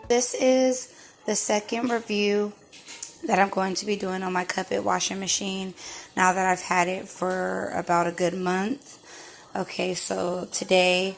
This is the second review that I'm going to be doing on my KUPPET washing machine now that I've had it for about a good month. Okay, so today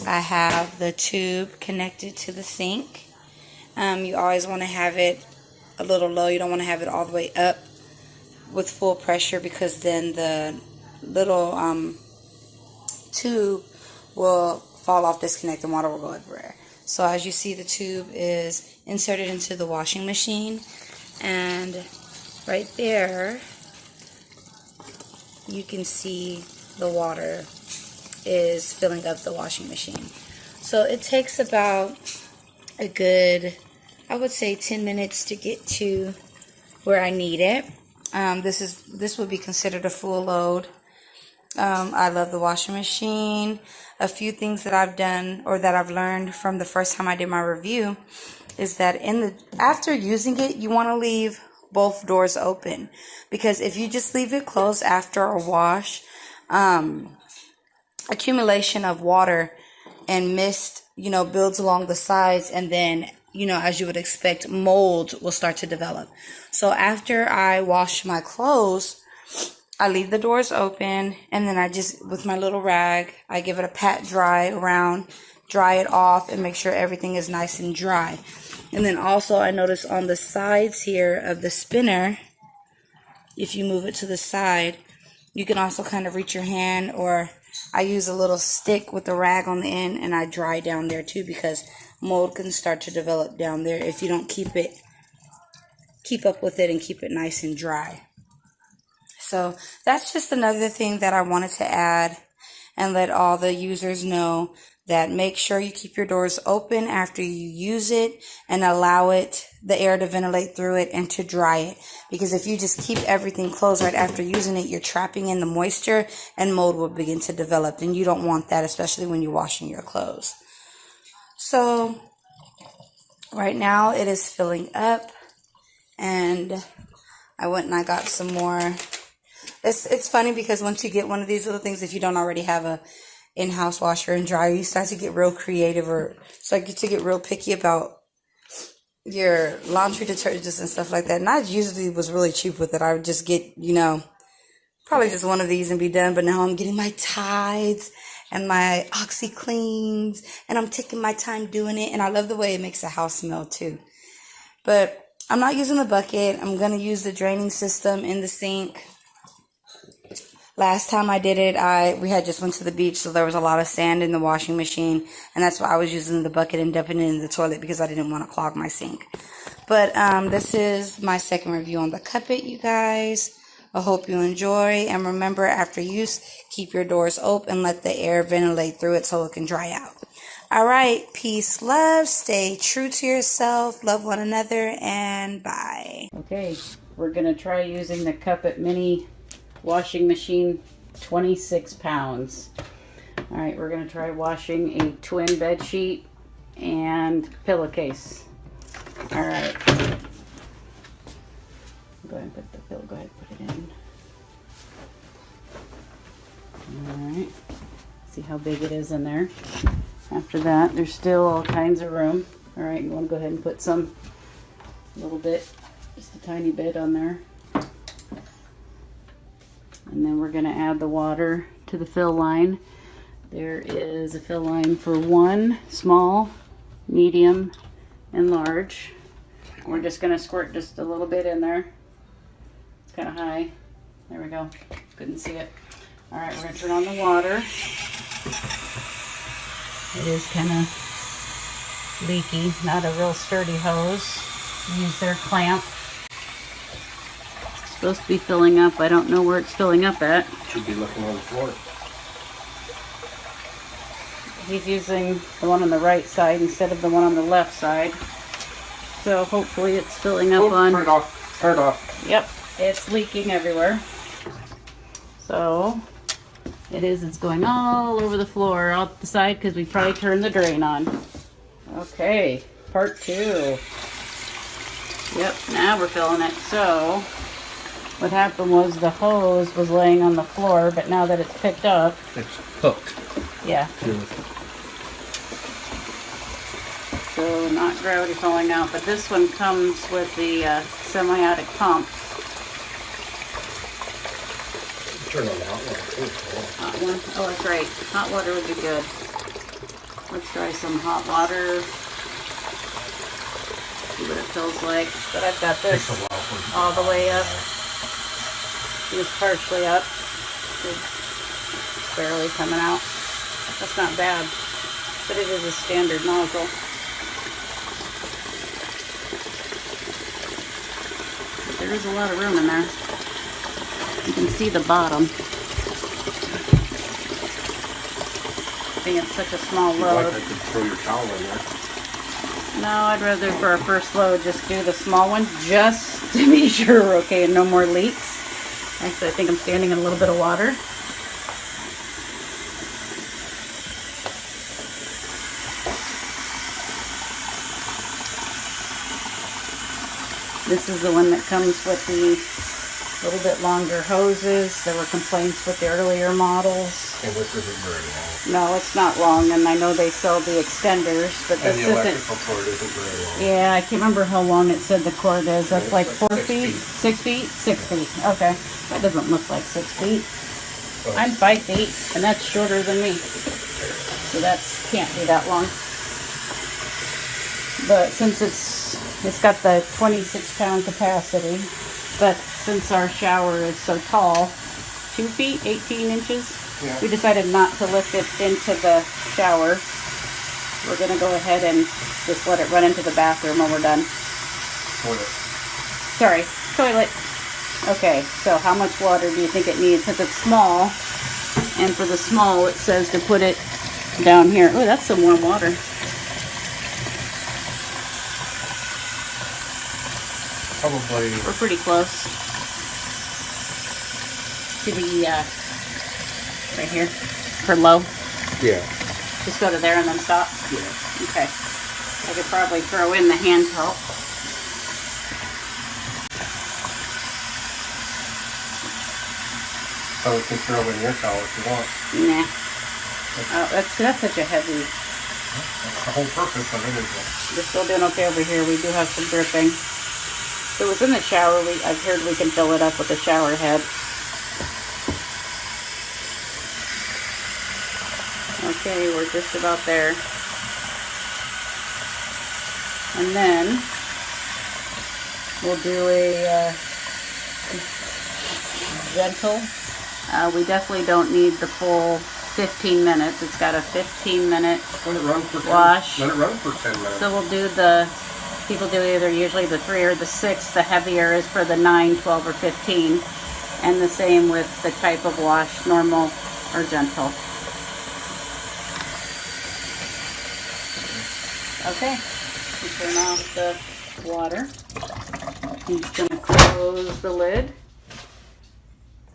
I have the tube connected to the sink. You always want to have it a little low. You don't want to have it all the way up with full pressure, because then the little tube will fall off, disconnect, and water will go everywhere. So as you see, the tube is inserted into the washing machine, and right there you can see the water is filling up the washing machine. So it takes about a good, I would say, 10 minutes to get to where I need it. This would be considered a full load. I love the washing machine. A few things that I've done or that I've learned from the first time I did my review is that after using it, you want to leave both doors open, because if you just leave it closed after a wash, accumulation of water and mist, builds along the sides, and then, as you would expect, mold will start to develop. So after I wash my clothes, I leave the doors open, and then I just, with my little rag, I give it a pat dry around, dry it off, and make sure everything is nice and dry. And then also I notice on the sides here of the spinner, if you move it to the side, you can also kind of reach your hand, or I use a little stick with the rag on the end, and I dry down there too, because mold can start to develop down there if you don't keep up with it and keep it nice and dry. So that's just another thing that I wanted to add and let all the users know, that make sure you keep your doors open after you use it and allow the air to ventilate through it and to dry it. Because if you just keep everything closed right after using it, you're trapping in the moisture and mold will begin to develop. And you don't want that, especially when you're washing your clothes. So right now it is filling up, and I went and I got some more. It's funny because once you get one of these little things, if you don't already have a in-house washer and dryer, you start to get real creative, or start to get real picky about your laundry detergents and stuff like that. And I usually was really cheap with it. I would just get, probably just one of these and be done. But now I'm getting my Tides and my OxyCleans, and I'm taking my time doing it. And I love the way it makes the house smell too. But I'm not using the bucket. I'm going to use the draining system in the sink. Last time I did it, we had just went to the beach, so there was a lot of sand in the washing machine, and that's why I was using the bucket and dumping it in the toilet, because I didn't want to clog my sink. But this is my second review on the KUPPET, you guys. I hope you enjoy, and remember, after use, keep your doors open, let the air ventilate through it so it can dry out. All right, peace, love, stay true to yourself, love one another, and bye. Okay, we're going to try using the KUPPET mini washing machine, 26 pounds. All right, we're going to try washing a twin bed sheet and pillowcase. All right. Go ahead and put the pillow, go ahead and put it in. All right. See how big it is in there. After that, there's still all kinds of room. All right, you want to go ahead and put a little bit, just a tiny bit on there. And then we're going to add the water to the fill line. There is a fill line for one, small, medium, and large. We're just going to squirt just a little bit in there. It's kind of high. There we go. Couldn't see it. All right, we're going to turn on the water. It is kind of leaky, not a real sturdy hose. Use their clamp. Supposed to be filling up. I don't know where it's filling up at. Should be looking on the floor. He's using the one on the right side instead of the one on the left side. So hopefully it's filling up on... Turn it off. Turn it off. Yep, it's leaking everywhere. So it's going all over the floor, out the side, because we probably turned the drain on. Okay, part 2. Yep, now we're filling it. So what happened was the hose was laying on the floor, but now that it's picked up, It's hooked. yeah. To so not gravity falling out, but this one comes with the semiotic pump. Turn on the hot water too. Hot one? Oh, that's right. Hot water would be good. Let's try some hot water. See what it feels like. But I've got this all the way up. It's partially up. It's barely coming out. That's not bad. But it is a standard nozzle. But there is a lot of room in there. You can see the bottom. Being it's such a small load. Like I could throw your towel in there. No, I'd rather for our first load just do the small one just to be sure we're okay and no more leaks. Actually, I think I'm standing in a little bit of water. This is the one that comes with the little bit longer hoses. There were complaints with the earlier models. And this isn't very long. No, it's not long, and I know they sell the extenders, but And this the isn't. electrical cord isn't very long. Yeah, I can't remember how long it said the cord is. That's It's like like 4 6 feet? feet. 6 feet? 6 feet. Okay. That doesn't look like 6 feet. Well, I'm 5 feet, and that's shorter than me. So that's can't be that long. But since it's got the 26-pound capacity, but since our shower is so tall, 2 feet, 18 inches, Yeah. we decided not to lift it into the shower. We're going to go ahead and just let it run into the bathroom when we're done. toilet. Sorry, toilet. Okay, so how much water do you think it needs? Since it's small, and for the small it says to put it down here. Oh, that's some warm water. Probably. We're pretty close to the, right here, for low. Yeah. Just go to there and then stop? Yeah. Okay. I could probably throw in the hand towel. So we can throw in your towel if you want. Nah. Oh, that's such a heavy. That's the whole purpose of it, isn't it? We're still doing okay over here. We do have some dripping. If it was in the shower, I've heard we can fill it up with the shower head. Okay, we're just about there. And then we'll do a gentle. We definitely don't need the full 15 minutes. It's got a 15-minute Let it run for 10, wash. Let it run for 10 minutes. So we'll do people do either usually the 3 or the 6. The heavier is for the 9, 12, or 15. And the same with the type of wash, normal or gentle. Okay, we turn off the water. He's going to close the lid.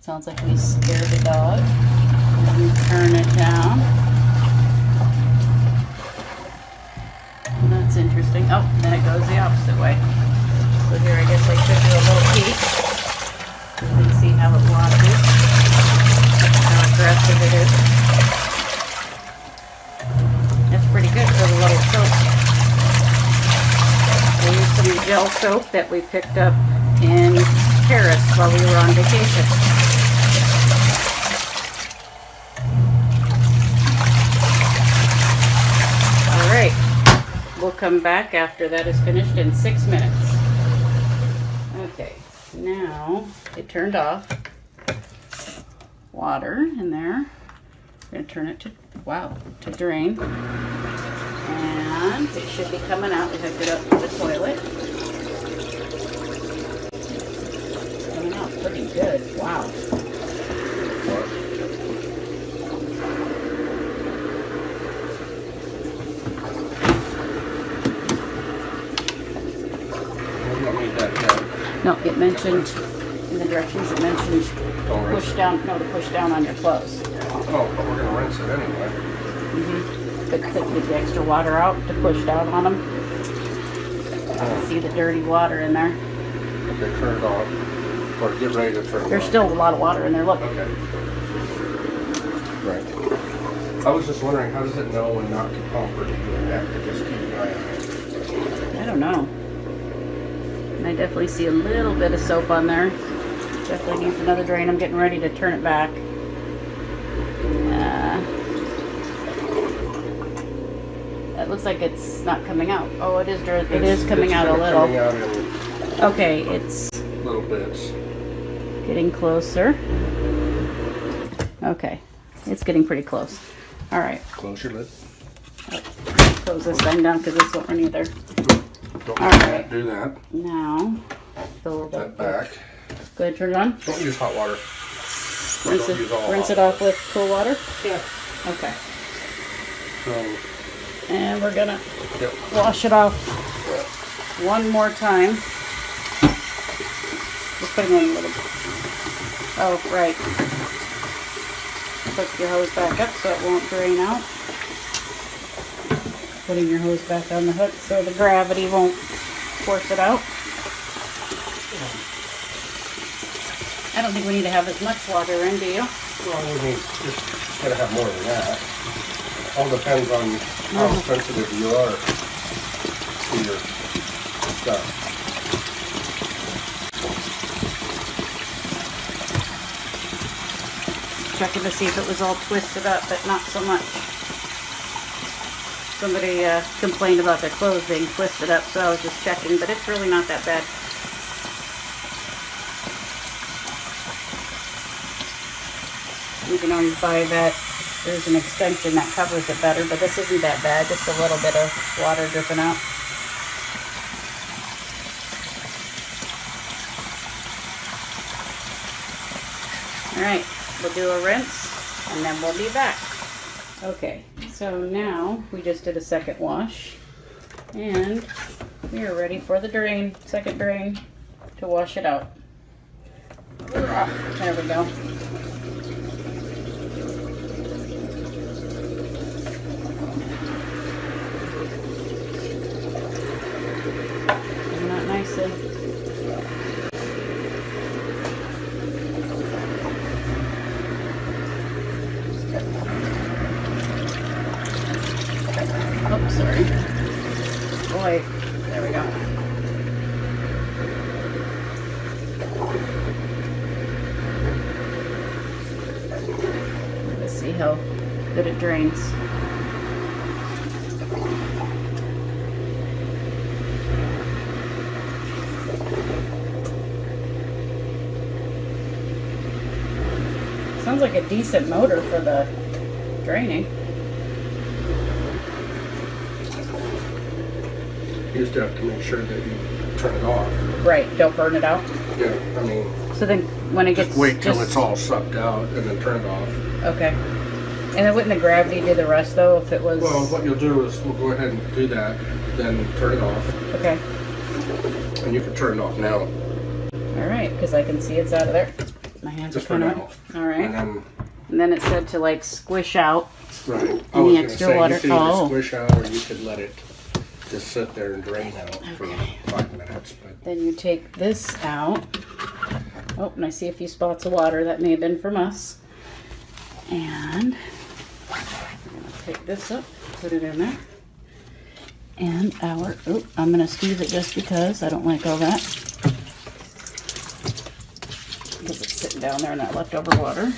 Sounds like we scared the dog. And we turn it down. That's interesting. Oh, then it goes the opposite way. So here I guess I should do a little peek. So you can see how it washes. How aggressive it is. That's pretty good for the little soap. We used some gel soap that we picked up in Paris while we were on vacation. Alright, we'll come back after that is finished in 6 minutes. Okay, now it turned off. Water in there. I'm going to turn it to, wow, to drain. And it should be coming out. We hooked it up to the toilet. It's coming out pretty good. Wow. We don't need that yet. No, it mentioned in the directions, it mentioned Don't rinse push it. down, no, to push down on your clothes. Oh, but we're going to rinse it anyway. But get the extra water out to push down on them. See the dirty water in there. Okay, turn it off. Or get ready to turn it off. There's still a lot of water in there. Look. Okay. Right. I was just wondering, how does it know when not to pump or do you have to just keep an eye on it? I don't know. And I definitely see a little bit of soap on there. Definitely needs another drain. I'm getting ready to turn it back. It looks like it's not coming out. Oh, it is. It is coming out a little. Coming out in Okay, it's little bits. getting closer. Okay, it's getting pretty close. All right, Close your lid. close this thing down because this won't run either. Don't All do right. that. Do that. Now, fill That back. Go ahead, turn it on. Don't use hot water. Rinse it off with cool water. Yeah. Okay. So, And we're gonna yep. wash it off one more time. Just putting in a little bit. Oh, right. Hook your hose back up so it won't drain out. Putting your hose back on the hook so the gravity won't force it out. I don't think we need to have as much water in, do you? Well, we need just gotta have more than that. All depends on how sensitive you are to your stuff. Checking to see if it was all twisted up, but not so much. Somebody complained about their clothes being twisted up, so I was just checking, but it's really not that bad. You can always buy that. There's an extension that covers it better, but this isn't that bad. Just a little bit of water dripping out. Alright, we'll do a rinse and then we'll be back. Okay, so now we just did a second wash and we are ready for the drain, second drain, to wash it out. There we go. Isn't that nicely? Oh, sorry. Boy, there we go. Let's see how good it drains. Sounds like a decent motor for the draining. You just have to make sure that you turn it off. Right, don't burn it out. Yeah, I mean, So then when it gets... just wait till it's all sucked out and then turn it off. Okay. And then wouldn't the gravity do the rest though if it was... Well, what you'll do is we'll go ahead and do that, then turn it off, Okay. and you can turn it off now. Alright, because I can see it's out of there. My hands Just are for kind now. of... Alright. And then, And then it said to like squish out. right. And I was the gonna extra say, water- you could either oh. squish out or you could let it just sit there and drain out for 5 minutes. But Then you take this out. Oh, and I see a few spots of water. That may have been from us. And I'm going to take this up, put it in there. And our, oh, I'm going to squeeze it just because I don't like all that. Because it's sitting down there in that leftover water.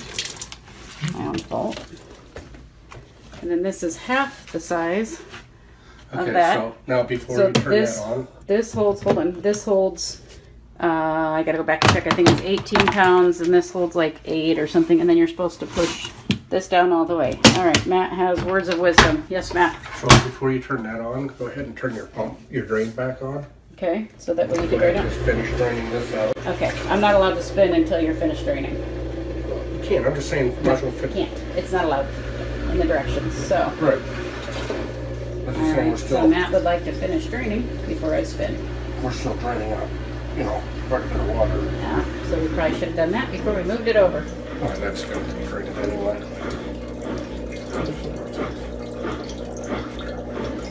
My own fault. And then this is half the size of okay, that. so now before So you turn this, that on, this holds, hold on, this holds, I gotta go back and check, I think it's 18 pounds, and this holds like 8 or something, and then you're supposed to push this down all the way. All right, Matt has words of wisdom. Yes, Matt? so before you turn that on, go ahead and turn your pump, your drain back on. Okay, so that way you Go can drain ahead and it. just finish draining this out. Okay, I'm not allowed to spin until you're finished draining. You can't, I'm just saying, might as well fit. Can't, it's not allowed in the directions, so. Right. I'm just saying, Alright, so Matt would like to finish draining before I spin. we're still draining out, you know, quite a bit of water. Yeah, so we probably should have done that before we moved it over. Oh, and that's going to drain it anyway.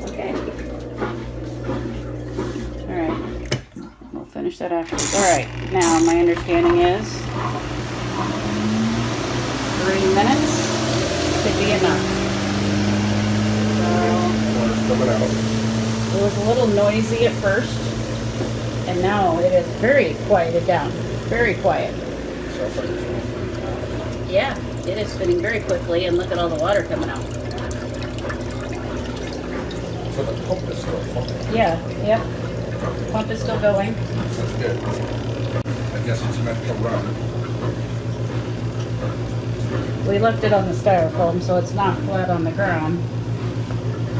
Okay. Alright. We'll finish that afterwards. Alright, now my understanding is 3 minutes should be enough. Water's coming out. So, was a little noisy at first, and now it is very quieted down. Very quiet. Sounds like it's going pretty fast. Yeah, it is spinning very quickly, and look at all the water coming out. So the pump is still pumping. Yeah, yep. Pump is still going. That's good. I guess it's meant to run. We left it on the styrofoam, so it's not flat on the ground,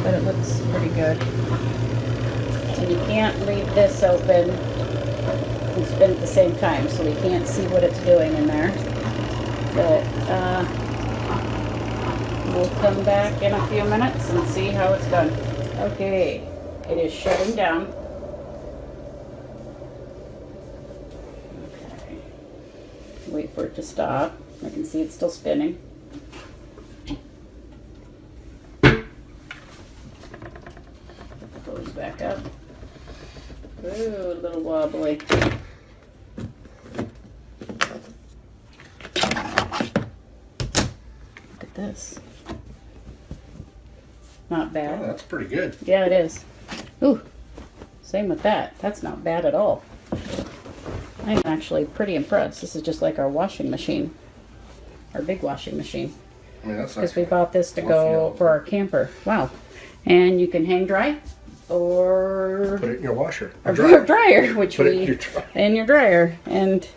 but it looks pretty good. And you can't leave this open and spin at the same time, so we can't see what it's doing in there. But we'll come back in a few minutes and see how it's done. Okay, it is shutting down. Okay. Wait for it to stop. I can see it's still spinning. Put the hose back up. Ooh, a little wobbly. Look at this. Not bad. Oh, that's pretty good. Yeah, it is. Ooh, same with that. That's not bad at all. I'm actually pretty impressed. This is just like our washing machine. Our big washing machine. I mean, that's Because we actually bought this to go for our camper. Wow. And you can hang dry or put it in your washer. or dryer, which Put it in we your dryer. in your dryer, and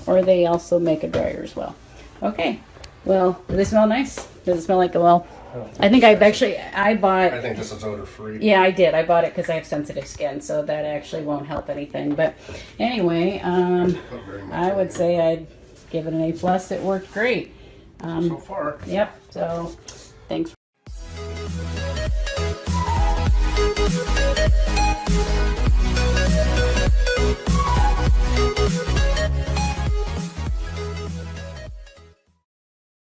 or they also make a dryer as well. Okay. Well, do they smell nice? Does it smell like I think I've actually I bought. think this is odor free. Yeah, I did. I bought it because I have sensitive skin, so that actually won't help anything. But anyway, I would say I'd give it an A+. It worked great. So far. Yep. So thanks.